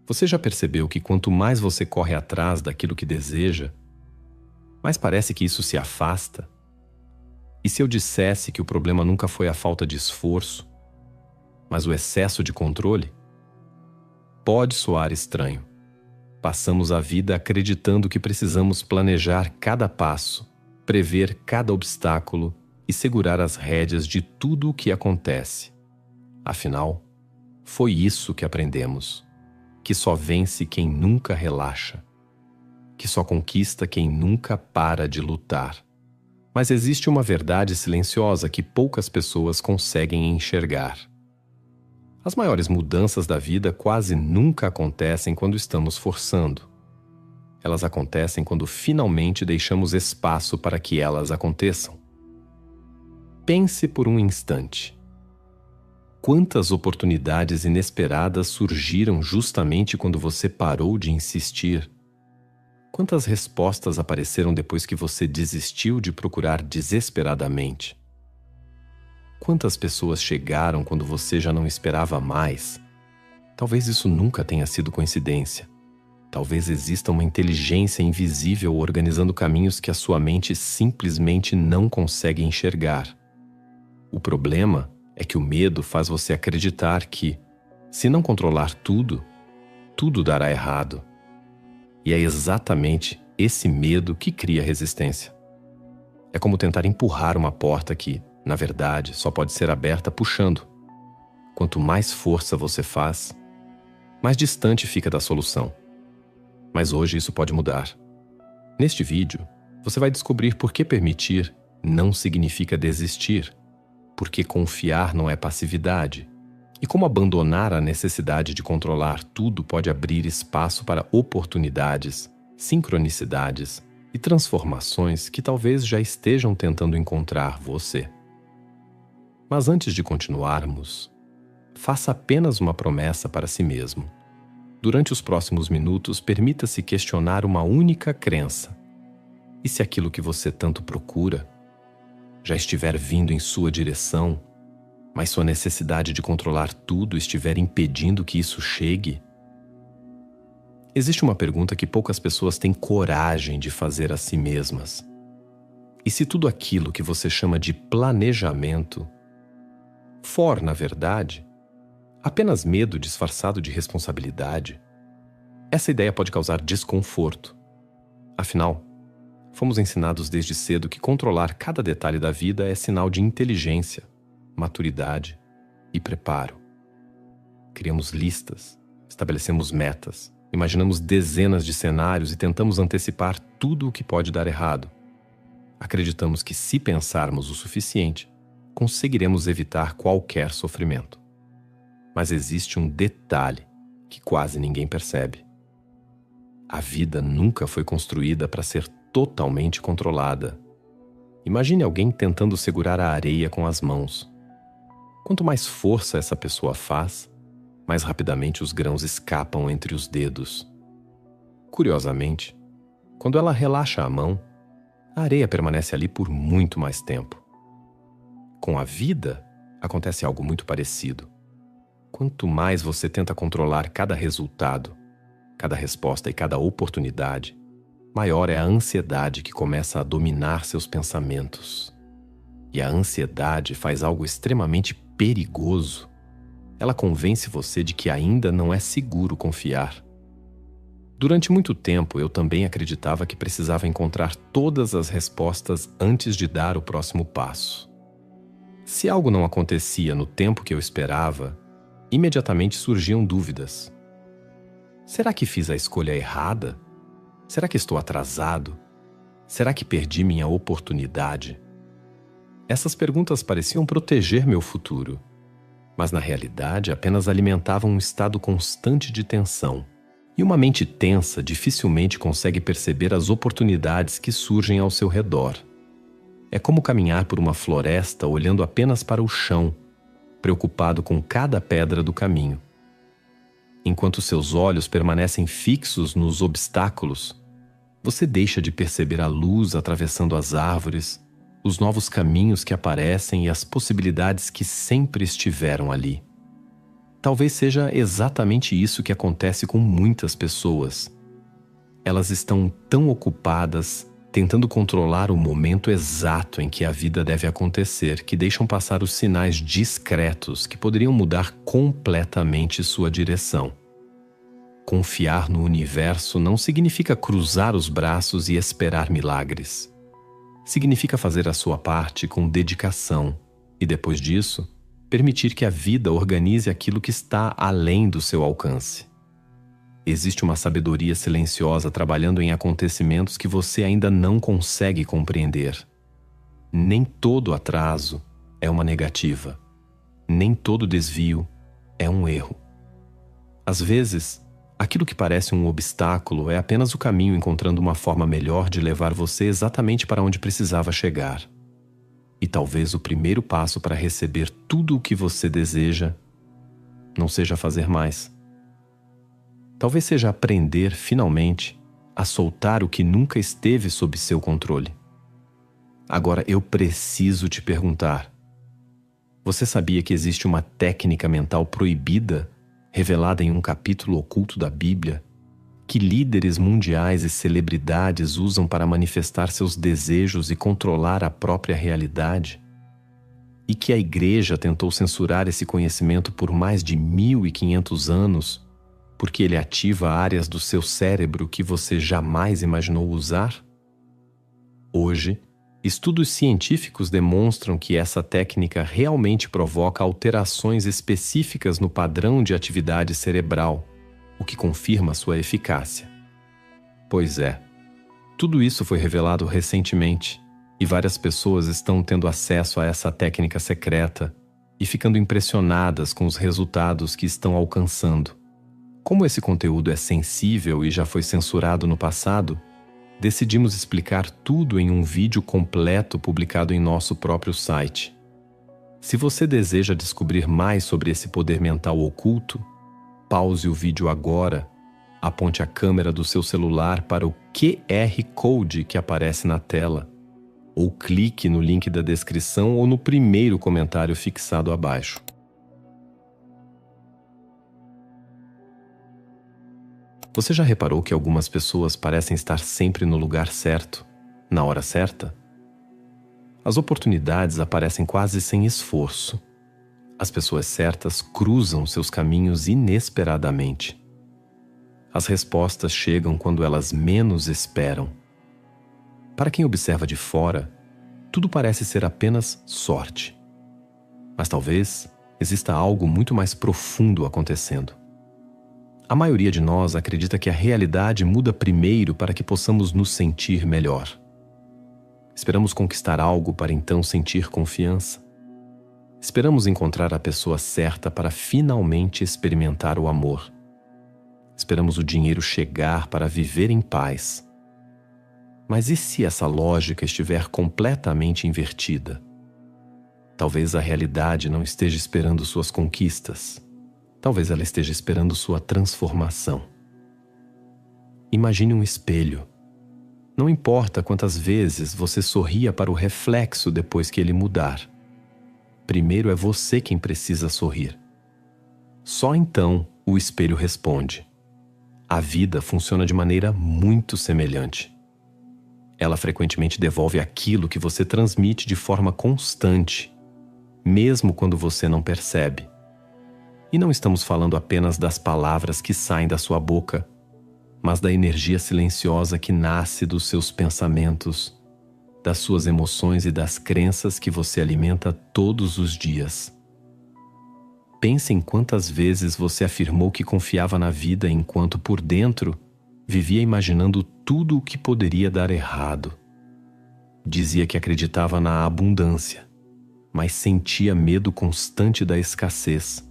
Você já percebeu que quanto mais você corre atrás daquilo que deseja, mais parece que isso se afasta? E se eu dissesse que o problema nunca foi a falta de esforço, mas o excesso de controle? Pode soar estranho. Passamos a vida acreditando que precisamos planejar cada passo, prever cada obstáculo e segurar as rédeas de tudo o que acontece. Afinal, foi isso que aprendemos: que só vence quem nunca relaxa, que só conquista quem nunca para de lutar. Mas existe uma verdade silenciosa que poucas pessoas conseguem enxergar. As maiores mudanças da vida quase nunca acontecem quando estamos forçando. Elas acontecem quando finalmente deixamos espaço para que elas aconteçam. Pense por um instante. Quantas oportunidades inesperadas surgiram justamente quando você parou de insistir? Quantas respostas apareceram depois que você desistiu de procurar desesperadamente? Quantas pessoas chegaram quando você já não esperava mais? Talvez isso nunca tenha sido coincidência. Talvez exista uma inteligência invisível organizando caminhos que a sua mente simplesmente não consegue enxergar. O problema é que o medo faz você acreditar que, se não controlar tudo, tudo dará errado. E é exatamente esse medo que cria resistência. É como tentar empurrar uma porta que, na verdade, só pode ser aberta puxando. Quanto mais força você faz, mais distante fica da solução. Mas hoje isso pode mudar. Neste vídeo, você vai descobrir por que permitir não significa desistir, por que confiar não é passividade, e como abandonar a necessidade de controlar tudo pode abrir espaço para oportunidades, sincronicidades e transformações que talvez já estejam tentando encontrar você. Mas antes de continuarmos, faça apenas uma promessa para si mesmo. Durante os próximos minutos, permita-se questionar uma única crença. E se aquilo que você tanto procura já estiver vindo em sua direção, mas sua necessidade de controlar tudo estiver impedindo que isso chegue? Existe uma pergunta que poucas pessoas têm coragem de fazer a si mesmas. E se tudo aquilo que você chama de planejamento for, na verdade, apenas medo disfarçado de responsabilidade? Essa ideia pode causar desconforto. Afinal, fomos ensinados desde cedo que controlar cada detalhe da vida é sinal de inteligência, maturidade e preparo. Criamos listas, estabelecemos metas, imaginamos dezenas de cenários e tentamos antecipar tudo o que pode dar errado. Acreditamos que, se pensarmos o suficiente, conseguiremos evitar qualquer sofrimento. Mas existe um detalhe que quase ninguém percebe. A vida nunca foi construída para ser totalmente controlada. Imagine alguém tentando segurar a areia com as mãos. Quanto mais força essa pessoa faz, mais rapidamente os grãos escapam entre os dedos. Curiosamente, quando ela relaxa a mão, a areia permanece ali por muito mais tempo. Com a vida, acontece algo muito parecido. Quanto mais você tenta controlar cada resultado, cada resposta e cada oportunidade, maior é a ansiedade que começa a dominar seus pensamentos. E a ansiedade faz algo extremamente perigoso. Ela convence você de que ainda não é seguro confiar. Durante muito tempo, eu também acreditava que precisava encontrar todas as respostas antes de dar o próximo passo. Se algo não acontecia no tempo que eu esperava, imediatamente surgiam dúvidas. Será que fiz a escolha errada? Será que estou atrasado? Será que perdi minha oportunidade? Essas perguntas pareciam proteger meu futuro, mas na realidade apenas alimentavam um estado constante de tensão. E uma mente tensa dificilmente consegue perceber as oportunidades que surgem ao seu redor. É como caminhar por uma floresta olhando apenas para o chão, preocupado com cada pedra do caminho. Enquanto seus olhos permanecem fixos nos obstáculos, você deixa de perceber a luz atravessando as árvores, os novos caminhos que aparecem e as possibilidades que sempre estiveram ali. Talvez seja exatamente isso que acontece com muitas pessoas. Elas estão tão ocupadas tentando controlar o momento exato em que a vida deve acontecer, que deixam passar os sinais discretos que poderiam mudar completamente sua direção. Confiar no universo não significa cruzar os braços e esperar milagres. Significa fazer a sua parte com dedicação e, depois disso, permitir que a vida organize aquilo que está além do seu alcance. Existe uma sabedoria silenciosa trabalhando em acontecimentos que você ainda não consegue compreender. Nem todo atraso é uma negativa. Nem todo desvio é um erro. Às vezes, aquilo que parece um obstáculo é apenas o caminho encontrando uma forma melhor de levar você exatamente para onde precisava chegar. E talvez o primeiro passo para receber tudo o que você deseja não seja fazer mais. Talvez seja aprender, finalmente, a soltar o que nunca esteve sob seu controle. Agora eu preciso te perguntar: você sabia que existe uma técnica mental proibida, revelada em um capítulo oculto da Bíblia, que líderes mundiais e celebridades usam para manifestar seus desejos e controlar a própria realidade? E que a Igreja tentou censurar esse conhecimento por mais de 1500 anos, porque ele ativa áreas do seu cérebro que você jamais imaginou usar? Hoje, estudos científicos demonstram que essa técnica realmente provoca alterações específicas no padrão de atividade cerebral, o que confirma sua eficácia. Pois é, tudo isso foi revelado recentemente, e várias pessoas estão tendo acesso a essa técnica secreta e ficando impressionadas com os resultados que estão alcançando. Como esse conteúdo é sensível e já foi censurado no passado, decidimos explicar tudo em um vídeo completo publicado em nosso próprio site. Se você deseja descobrir mais sobre esse poder mental oculto, pause o vídeo agora, aponte a câmera do seu celular para o QR Code que aparece na tela, ou clique no link da descrição ou no primeiro comentário fixado abaixo. Você já reparou que algumas pessoas parecem estar sempre no lugar certo, na hora certa? As oportunidades aparecem quase sem esforço. As pessoas certas cruzam seus caminhos inesperadamente. As respostas chegam quando elas menos esperam. Para quem observa de fora, tudo parece ser apenas sorte. Mas talvez exista algo muito mais profundo acontecendo. A maioria de nós acredita que a realidade muda primeiro para que possamos nos sentir melhor. Esperamos conquistar algo para então sentir confiança. Esperamos encontrar a pessoa certa para finalmente experimentar o amor. Esperamos o dinheiro chegar para viver em paz. Mas e se essa lógica estiver completamente invertida? Talvez a realidade não esteja esperando suas conquistas. Talvez ela esteja esperando sua transformação. Imagine um espelho. Não importa quantas vezes você sorria para o reflexo depois que ele mudar. Primeiro é você quem precisa sorrir. Só então o espelho responde. A vida funciona de maneira muito semelhante. Ela frequentemente devolve aquilo que você transmite de forma constante, mesmo quando você não percebe. E não estamos falando apenas das palavras que saem da sua boca, mas da energia silenciosa que nasce dos seus pensamentos, das suas emoções e das crenças que você alimenta todos os dias. Pense em quantas vezes você afirmou que confiava na vida enquanto por dentro vivia imaginando tudo o que poderia dar errado. Dizia que acreditava na abundância, mas sentia medo constante da escassez.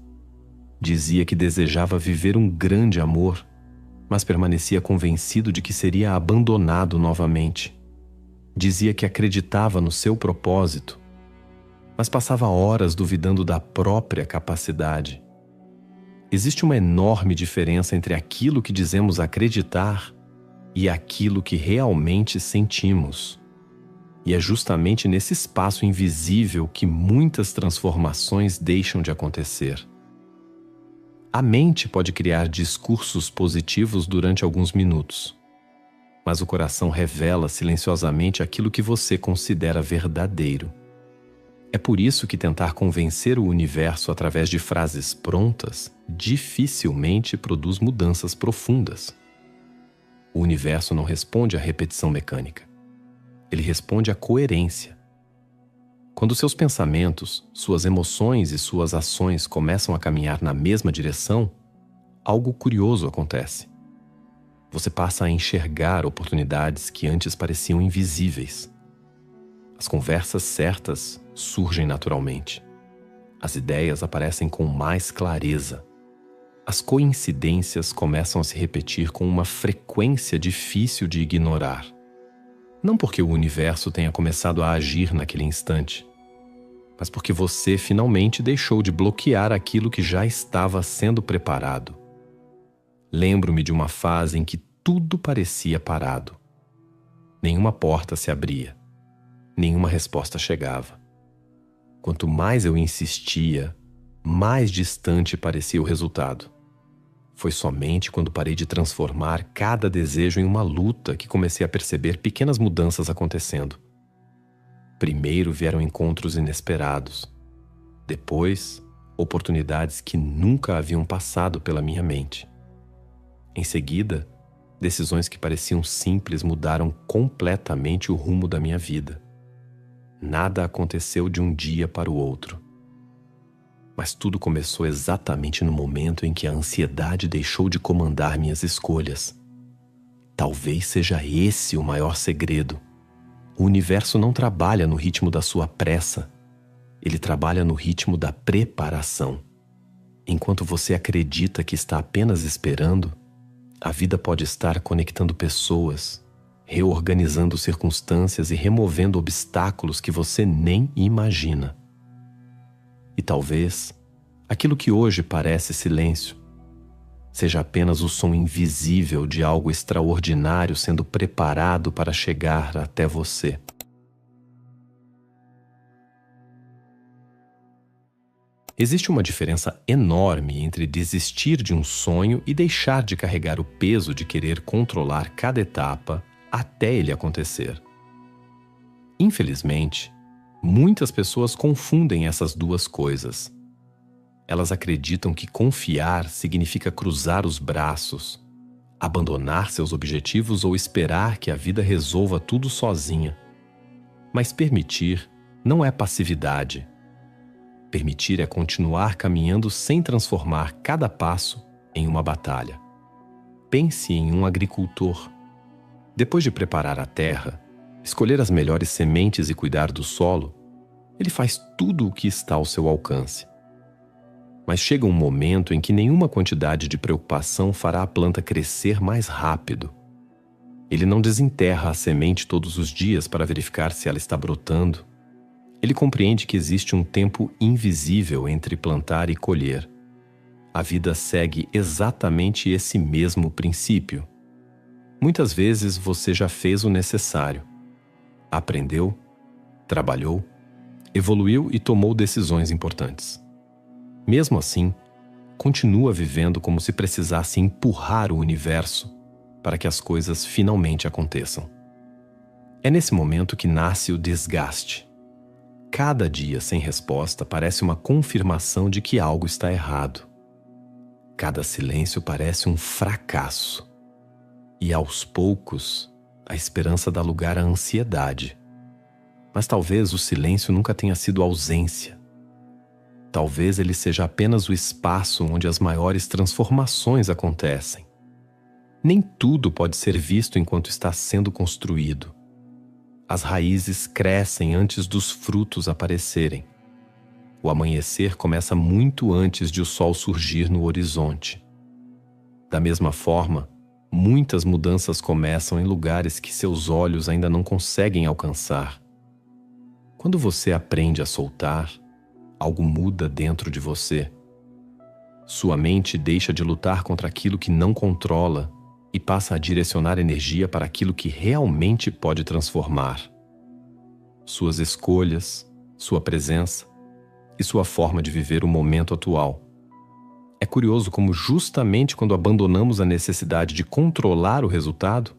Dizia que desejava viver um grande amor, mas permanecia convencido de que seria abandonado novamente. Dizia que acreditava no seu propósito, mas passava horas duvidando da própria capacidade. Existe uma enorme diferença entre aquilo que dizemos acreditar e aquilo que realmente sentimos. E é justamente nesse espaço invisível que muitas transformações deixam de acontecer. A mente pode criar discursos positivos durante alguns minutos, mas o coração revela silenciosamente aquilo que você considera verdadeiro. É por isso que tentar convencer o universo através de frases prontas dificilmente produz mudanças profundas. O universo não responde à repetição mecânica. Ele responde à coerência. Quando seus pensamentos, suas emoções e suas ações começam a caminhar na mesma direção, algo curioso acontece. Você passa a enxergar oportunidades que antes pareciam invisíveis. As conversas certas surgem naturalmente. As ideias aparecem com mais clareza. As coincidências começam a se repetir com uma frequência difícil de ignorar. Não porque o universo tenha começado a agir naquele instante, mas porque você finalmente deixou de bloquear aquilo que já estava sendo preparado. Lembro-me de uma fase em que tudo parecia parado. Nenhuma porta se abria. Nenhuma resposta chegava. Quanto mais eu insistia, mais distante parecia o resultado. Foi somente quando parei de transformar cada desejo em uma luta que comecei a perceber pequenas mudanças acontecendo. Primeiro vieram encontros inesperados. Depois, oportunidades que nunca haviam passado pela minha mente. Em seguida, decisões que pareciam simples mudaram completamente o rumo da minha vida. Nada aconteceu de um dia para o outro. Mas tudo começou exatamente no momento em que a ansiedade deixou de comandar minhas escolhas. Talvez seja esse o maior segredo. O universo não trabalha no ritmo da sua pressa. Ele trabalha no ritmo da preparação. Enquanto você acredita que está apenas esperando, a vida pode estar conectando pessoas, reorganizando circunstâncias e removendo obstáculos que você nem imagina. E talvez aquilo que hoje parece silêncio seja apenas o som invisível de algo extraordinário sendo preparado para chegar até você. Existe uma diferença enorme entre desistir de um sonho e deixar de carregar o peso de querer controlar cada etapa até ele acontecer. Infelizmente, muitas pessoas confundem essas duas coisas. Elas acreditam que confiar significa cruzar os braços, abandonar seus objetivos ou esperar que a vida resolva tudo sozinha. Mas permitir não é passividade. Permitir é continuar caminhando sem transformar cada passo em uma batalha. Pense em um agricultor. Depois de preparar a terra, escolher as melhores sementes e cuidar do solo, ele faz tudo o que está ao seu alcance. Mas chega um momento em que nenhuma quantidade de preocupação fará a planta crescer mais rápido. Ele não desenterra a semente todos os dias para verificar se ela está brotando. Ele compreende que existe um tempo invisível entre plantar e colher. A vida segue exatamente esse mesmo princípio. Muitas vezes você já fez o necessário. Aprendeu, trabalhou, evoluiu e tomou decisões importantes. Mesmo assim, continua vivendo como se precisasse empurrar o universo para que as coisas finalmente aconteçam. É nesse momento que nasce o desgaste. Cada dia sem resposta parece uma confirmação de que algo está errado. Cada silêncio parece um fracasso. E aos poucos, a esperança dá lugar à ansiedade. Mas talvez o silêncio nunca tenha sido ausência. Talvez ele seja apenas o espaço onde as maiores transformações acontecem. Nem tudo pode ser visto enquanto está sendo construído. As raízes crescem antes dos frutos aparecerem. O amanhecer começa muito antes de o sol surgir no horizonte. Da mesma forma, muitas mudanças começam em lugares que seus olhos ainda não conseguem alcançar. Quando você aprende a soltar, algo muda dentro de você. Sua mente deixa de lutar contra aquilo que não controla e passa a direcionar energia para aquilo que realmente pode transformar. Suas escolhas, sua presença e sua forma de viver o momento atual. É curioso como justamente quando abandonamos a necessidade de controlar o resultado,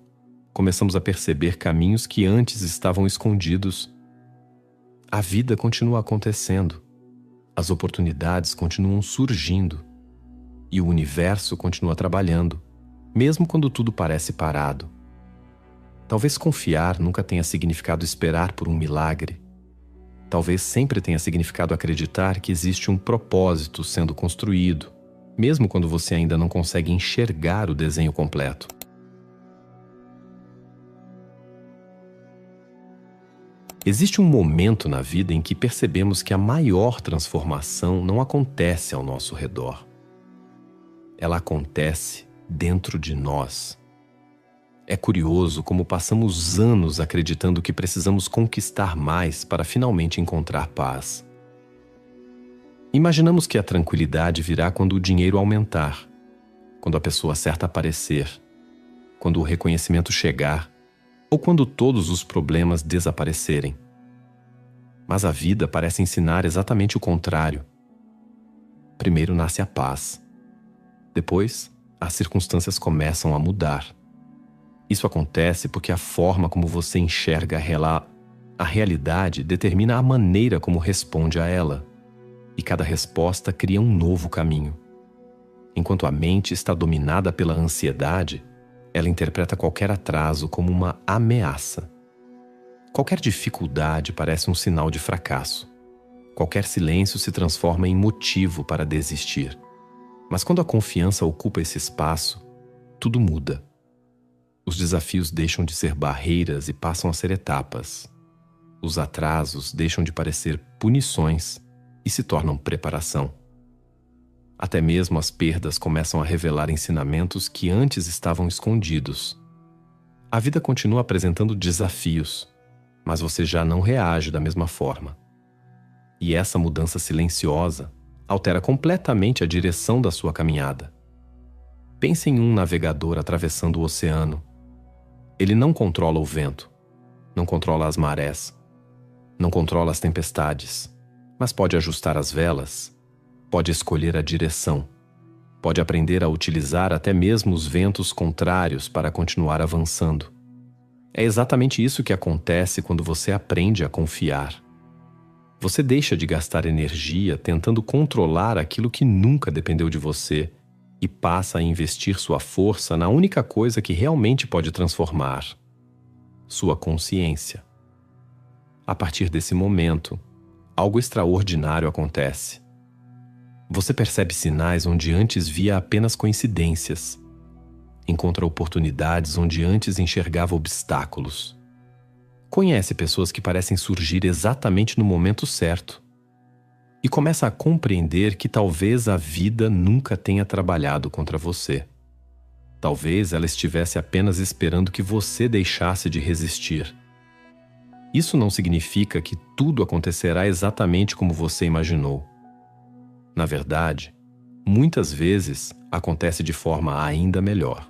começamos a perceber caminhos que antes estavam escondidos. A vida continua acontecendo, as oportunidades continuam surgindo e o universo continua trabalhando, mesmo quando tudo parece parado. Talvez confiar nunca tenha significado esperar por um milagre. Talvez sempre tenha significado acreditar que existe um propósito sendo construído, mesmo quando você ainda não consegue enxergar o desenho completo. Existe um momento na vida em que percebemos que a maior transformação não acontece ao nosso redor. Ela acontece dentro de nós. É curioso como passamos anos acreditando que precisamos conquistar mais para finalmente encontrar paz. Imaginamos que a tranquilidade virá quando o dinheiro aumentar, quando a pessoa certa aparecer, quando o reconhecimento chegar ou quando todos os problemas desaparecerem. Mas a vida parece ensinar exatamente o contrário. Primeiro nasce a paz. Depois, as circunstâncias começam a mudar. Isso acontece porque a forma como você enxerga a realidade determina a maneira como responde a ela. E cada resposta cria um novo caminho. Enquanto a mente está dominada pela ansiedade, ela interpreta qualquer atraso como uma ameaça. Qualquer dificuldade parece um sinal de fracasso. Qualquer silêncio se transforma em motivo para desistir. Mas quando a confiança ocupa esse espaço, tudo muda. Os desafios deixam de ser barreiras e passam a ser etapas. Os atrasos deixam de parecer punições e se tornam preparação. Até mesmo as perdas começam a revelar ensinamentos que antes estavam escondidos. A vida continua apresentando desafios, mas você já não reage da mesma forma. E essa mudança silenciosa altera completamente a direção da sua caminhada. Pense em um navegador atravessando o oceano. Ele não controla o vento, não controla as marés, não controla as tempestades, mas pode ajustar as velas, pode escolher a direção, pode aprender a utilizar até mesmo os ventos contrários para continuar avançando. É exatamente isso que acontece quando você aprende a confiar. Você deixa de gastar energia tentando controlar aquilo que nunca dependeu de você e passa a investir sua força na única coisa que realmente pode transformar: sua consciência. A partir desse momento, algo extraordinário acontece. Você percebe sinais onde antes via apenas coincidências. Encontra oportunidades onde antes enxergava obstáculos. Conhece pessoas que parecem surgir exatamente no momento certo. E começa a compreender que talvez a vida nunca tenha trabalhado contra você. Talvez ela estivesse apenas esperando que você deixasse de resistir. Isso não significa que tudo acontecerá exatamente como você imaginou. Na verdade, muitas vezes acontece de forma ainda melhor.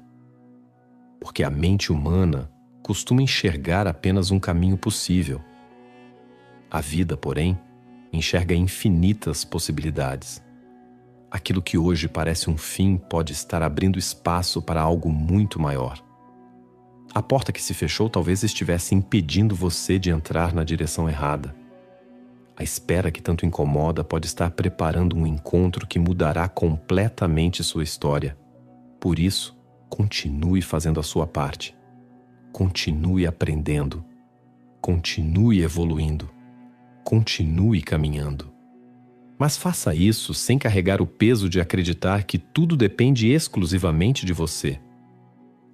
Porque a mente humana costuma enxergar apenas um caminho possível. A vida, porém, enxerga infinitas possibilidades. Aquilo que hoje parece um fim pode estar abrindo espaço para algo muito maior. A porta que se fechou talvez estivesse impedindo você de entrar na direção errada. A espera que tanto incomoda pode estar preparando um encontro que mudará completamente sua história. Por isso, continue fazendo a sua parte. Continue aprendendo. Continue evoluindo. Continue caminhando. Mas faça isso sem carregar o peso de acreditar que tudo depende exclusivamente de você.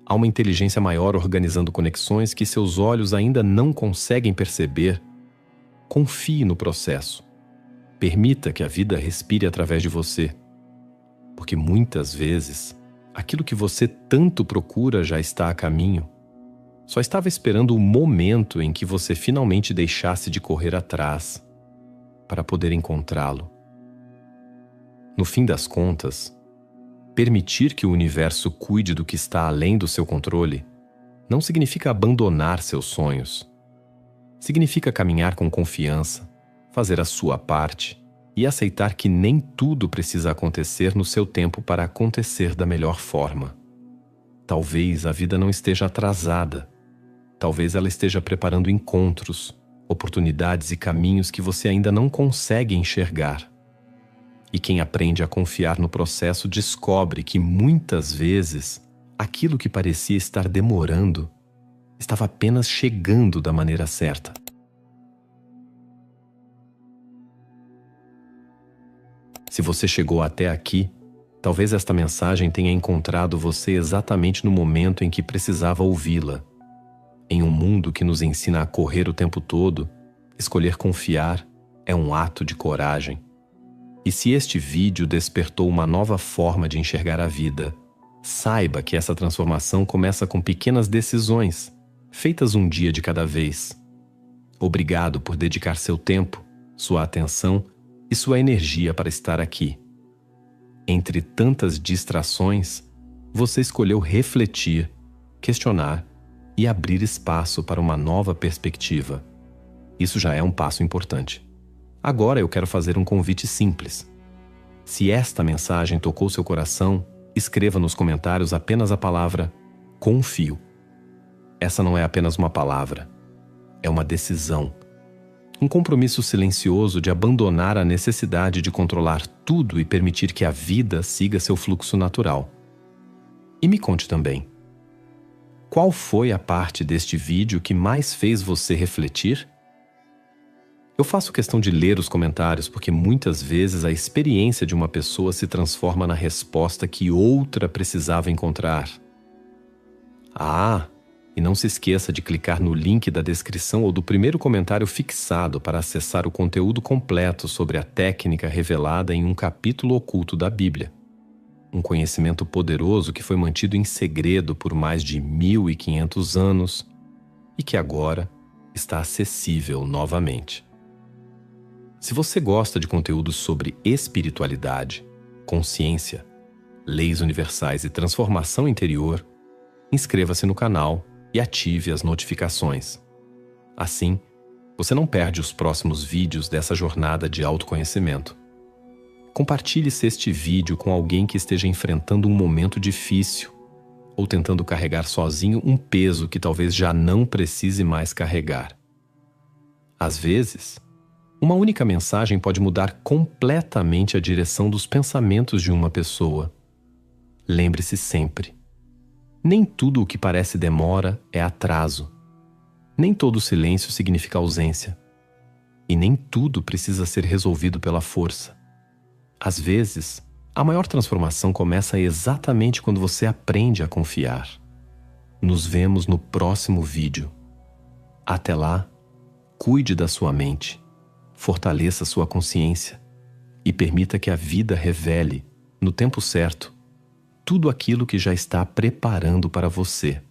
Há uma inteligência maior organizando conexões que seus olhos ainda não conseguem perceber. Confie no processo. Permita que a vida respire através de você. Porque muitas vezes, aquilo que você tanto procura já está a caminho. Só estava esperando o momento em que você finalmente deixasse de correr atrás para poder encontrá-lo. No fim das contas, permitir que o universo cuide do que está além do seu controle não significa abandonar seus sonhos. Significa caminhar com confiança, fazer a sua parte e aceitar que nem tudo precisa acontecer no seu tempo para acontecer da melhor forma. Talvez a vida não esteja atrasada. Talvez ela esteja preparando encontros, oportunidades e caminhos que você ainda não consegue enxergar. E quem aprende a confiar no processo descobre que muitas vezes aquilo que parecia estar demorando estava apenas chegando da maneira certa. Se você chegou até aqui, talvez esta mensagem tenha encontrado você exatamente no momento em que precisava ouvi-la. Em um mundo que nos ensina a correr o tempo todo, escolher confiar é um ato de coragem. E se este vídeo despertou uma nova forma de enxergar a vida, saiba que essa transformação começa com pequenas decisões, feitas um dia de cada vez. Obrigado por dedicar seu tempo, sua atenção e sua energia para estar aqui. Entre tantas distrações, você escolheu refletir, questionar e abrir espaço para uma nova perspectiva. Isso já é um passo importante. Agora eu quero fazer um convite simples. Se esta mensagem tocou seu coração, escreva nos comentários apenas a palavra confio. Essa não é apenas uma palavra, é uma decisão. Um compromisso silencioso de abandonar a necessidade de controlar tudo e permitir que a vida siga seu fluxo natural. E me conte também, qual foi a parte deste vídeo que mais fez você refletir? Eu faço questão de ler os comentários porque muitas vezes a experiência de uma pessoa se transforma na resposta que outra precisava encontrar. E não se esqueça de clicar no link da descrição ou do primeiro comentário fixado para acessar o conteúdo completo sobre a técnica revelada em um capítulo oculto da Bíblia. Um conhecimento poderoso que foi mantido em segredo por mais de 1500 anos e que agora está acessível novamente. Se você gosta de conteúdos sobre espiritualidade, consciência, leis universais e transformação interior, inscreva-se no canal e ative as notificações. Assim, você não perde os próximos vídeos dessa jornada de autoconhecimento. Compartilhe-se este vídeo com alguém que esteja enfrentando um momento difícil ou tentando carregar sozinho um peso que talvez já não precise mais carregar. Às vezes, uma única mensagem pode mudar completamente a direção dos pensamentos de uma pessoa. Lembre-se sempre: nem tudo o que parece demora é atraso. Nem todo silêncio significa ausência. E nem tudo precisa ser resolvido pela força. Às vezes, a maior transformação começa exatamente quando você aprende a confiar. Nos vemos no próximo vídeo. Até lá, cuide da sua mente, fortaleça sua consciência e permita que a vida revele, no tempo certo, tudo aquilo que já está preparando para você.